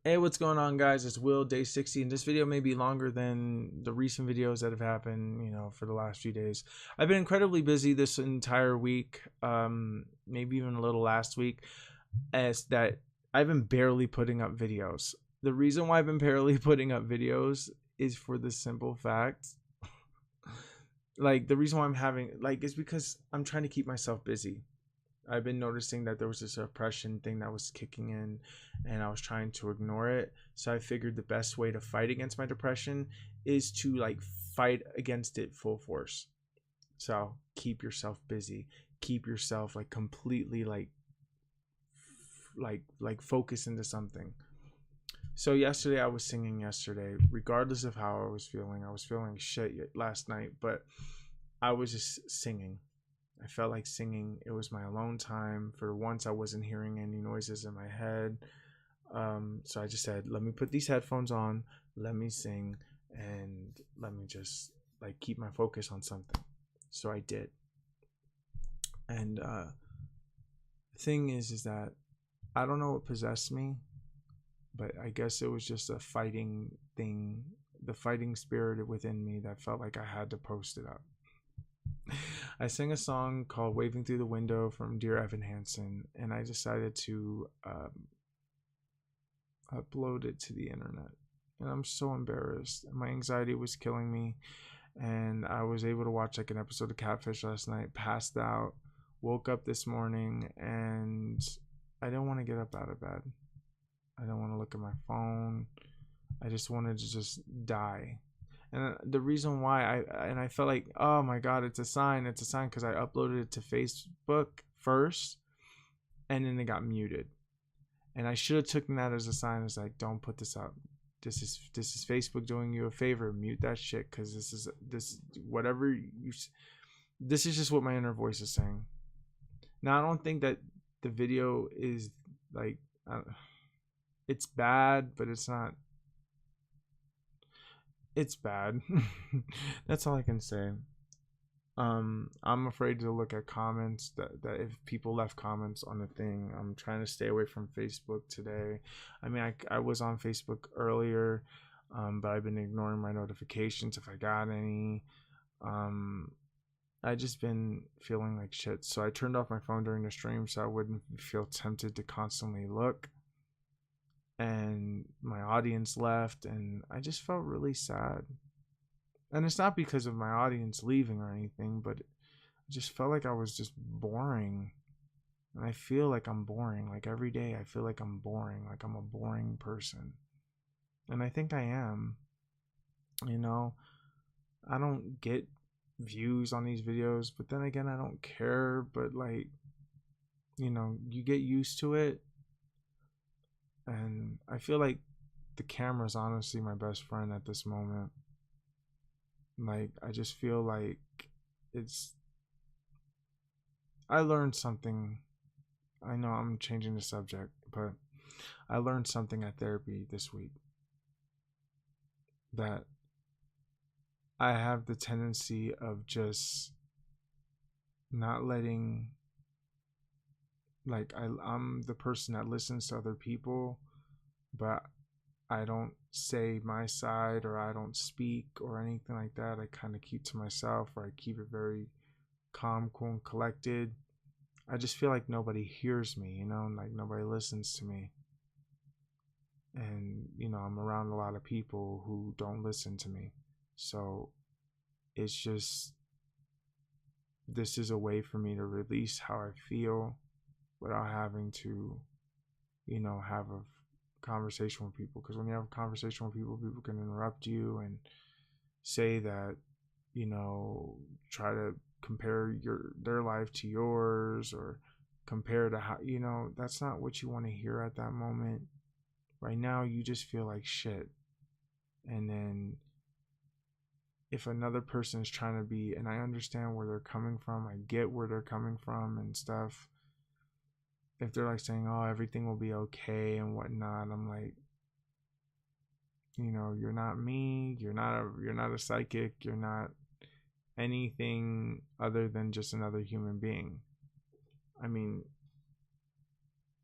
Hey, what's going on, guys? It's Will, day 60, and this video may be longer than the recent videos that have happened, for the last few days. I've been incredibly busy this entire week, maybe even a little last week, as that I've been barely putting up videos. The reason why I've been barely putting up videos is for the simple fact, the reason why I'm having, is because I'm trying to keep myself busy. I've been noticing that there was this oppression thing that was kicking in, and I was trying to ignore it. So I figured the best way to fight against my depression is to fight against it full force. So keep yourself busy, keep yourself completely focus into something. So yesterday I was singing regardless of how I was feeling shit last night, but I was just singing. I felt like singing. It was my alone time. For once, I wasn't hearing any noises in my head. So I just said, let me put these headphones on, let me sing, and let me just keep my focus on something. So I did. And the thing is that I don't know what possessed me, but I guess it was just a fighting thing, the fighting spirit within me that felt like I had to post it up. I sang a song called Waving Through the Window from Dear Evan Hansen, and I decided to upload it to the internet. And I'm so embarrassed. My anxiety was killing me, and I was able to watch an episode of Catfish last night, passed out, woke up this morning, and I didn't want to get up out of bed. I didn't want to look at my phone. I just wanted to just die. And the reason why I felt like, oh my God, it's a sign, because I uploaded it to Facebook first, and then it got muted. And I should have taken that as a sign. It's like, don't put this up. This is Facebook doing you a favor. Mute that shit, because this is just what my inner voice is saying. Now, I don't think that the video is it's bad, but it's not. It's bad. That's all I can say. I'm afraid to look at comments that if people left comments on the thing. I'm trying to stay away from Facebook today. I mean, I was on Facebook earlier, but I've been ignoring my notifications if I got any. I just been feeling like shit, so I turned off my phone during the stream so I wouldn't feel tempted to constantly look. And my audience left, and I just felt really sad. And it's not because of my audience leaving or anything, but it just felt like I was just boring. And I feel like I'm boring. Every day I feel like I'm boring, like I'm a boring person. And I think I am. I don't get views on these videos, but then again, I don't care. But you get used to it. And I feel like the camera is honestly my best friend at this moment. I just feel like I learned something. I know I'm changing the subject, but I learned something at therapy this week. That I have the tendency of just not letting, I'm the person that listens to other people, but I don't say my side, or I don't speak or anything like that. I kind of keep to myself, or I keep it very calm, cool, and collected. I just feel like nobody hears me, nobody listens to me. And, I'm around a lot of people who don't listen to me. So it's just, this is a way for me to release how I feel without having to, have a conversation with people. Because when you have a conversation with people, people can interrupt you and say that, try to compare their life to yours, or compare to how, that's not what you want to hear at that moment. Right now, you just feel like shit. And then if another person is trying to be, and I understand where they're coming from, I get where they're coming from and stuff. If they're saying, oh, everything will be okay and whatnot, I'm like, you're not me, you're not a psychic, you're not anything other than just another human being. I mean,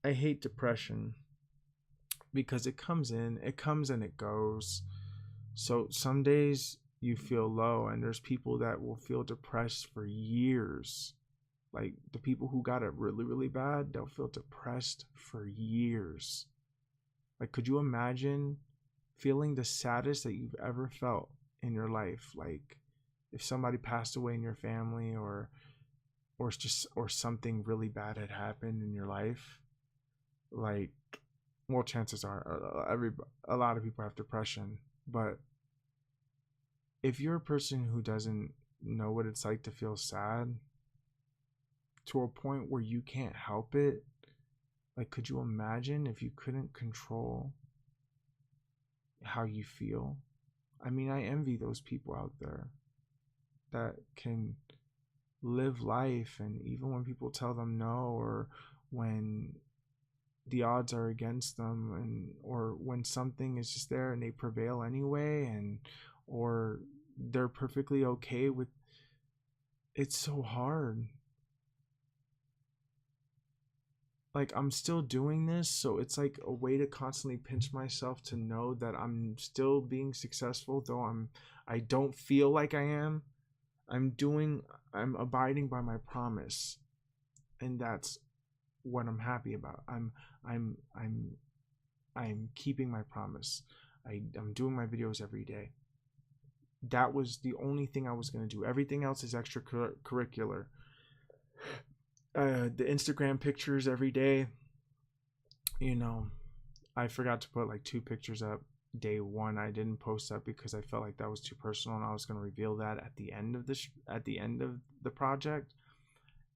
I hate depression, because it comes in, it comes and it goes. So some days you feel low, and there's people that will feel depressed for years. Like the people who got it really, really bad, they'll feel depressed for years. Like, could you imagine feeling the saddest that you've ever felt in your life? Like, if somebody passed away in your family, or something really bad had happened in your life, like, well, chances are a lot of people have depression. But if you're a person who doesn't know what it's like to feel sad to a point where you can't help it, like, could you imagine if you couldn't control how you feel? I mean, I envy those people out there that can live life, and even when people tell them no, or when the odds are against them, and or when something is just there and they prevail anyway, and or they're perfectly okay with it's so hard. Like, I'm still doing this, so it's like a way to constantly pinch myself to know that I'm still being successful, though I don't feel like I am. I'm abiding by my promise, and that's what I'm happy about. I'm I'm I'm keeping my promise. I'm doing my videos every day. That was the only thing I was going to do. Everything else is extracurricular. The Instagram pictures every day, you know, I forgot to put like 2 pictures up day 1. I didn't post that because I felt like that was too personal, and I was going to reveal that at the end of the project.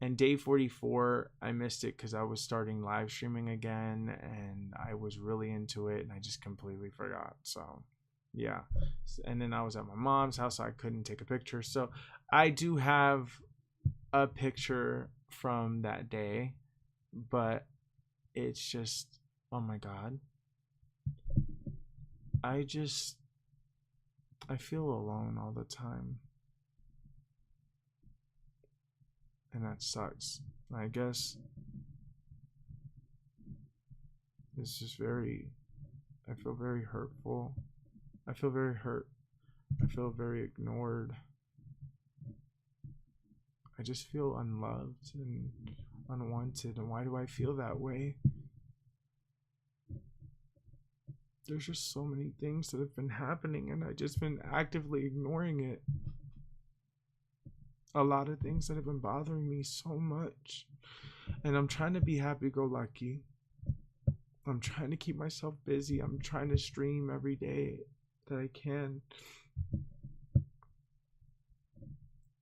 And day 44, I missed it because I was starting live streaming again, and I was really into it, and I just completely forgot. So yeah. And then I was at my mom's house, so I couldn't take a picture. So I do have a picture from that day, but it's just, oh my god, I feel alone all the time, and that sucks. I guess it's just I feel very hurtful. I feel very hurt. I feel very ignored. I just feel unloved and unwanted. And why do I feel that way? There's just so many things that have been happening, and I've just been actively ignoring it. A lot of things that have been bothering me so much. And I'm trying to be happy go lucky. I'm trying to keep myself busy. I'm trying to stream every day that I can.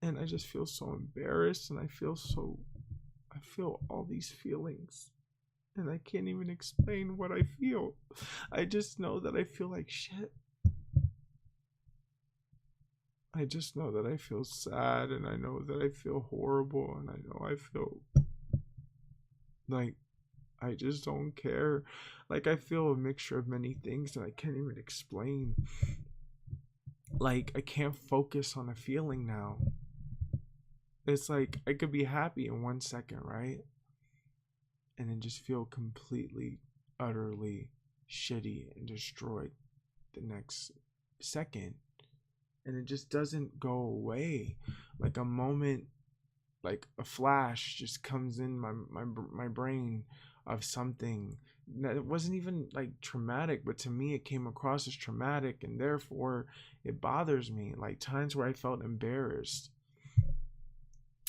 And I just feel so embarrassed, and I feel all these feelings, and I can't even explain what I feel. I just know that I feel like shit. I just know that I feel sad, and I know that I feel horrible, and I know I feel like I just don't care. Like, I feel a mixture of many things that I can't even explain. Like, I can't focus on a feeling now. It's like I could be happy in 1 second, right? And then just feel completely, utterly shitty and destroyed the next second. And it just doesn't go away. Like a moment, like a flash just comes in my brain of something that it wasn't even like traumatic, but to me it came across as traumatic, and therefore it bothers me. Like times where I felt embarrassed,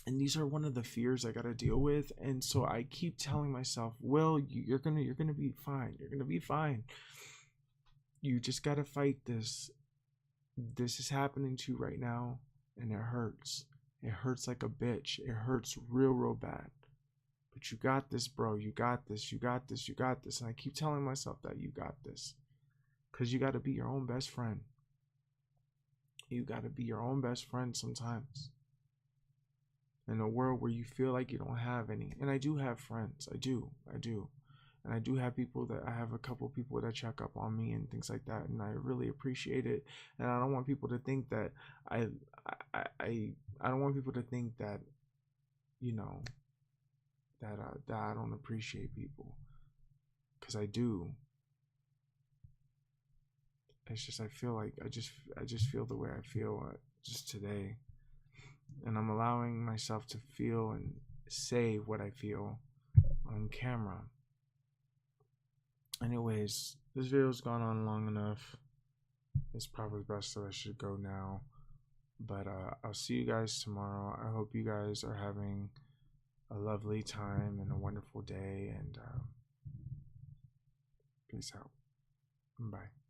and these are one of the fears I gotta deal with. And so I keep telling myself, Will, you're gonna be fine. You're gonna be fine. You just gotta fight this. This is happening to you right now, and it hurts. It hurts like a bitch. It hurts real bad. But you got this, bro. You got this. You got this. You got this. And I keep telling myself that you got this. Because you gotta be your own best friend. You gotta be your own best friend sometimes. In a world where you feel like you don't have any. And I do have friends. I do. And I do have people that I have a couple people that check up on me and things like that, and I really appreciate it. And I don't want people to think that I don't want people to think that, you know, that I don't appreciate people, because I do. It's just I feel like I just feel the way I feel just today, and I'm allowing myself to feel and say what I feel on camera. Anyways, this video's gone on long enough. It's probably best that I should go now. But I'll see you guys tomorrow. I hope you guys are having a lovely time and a wonderful day. And peace out. Bye.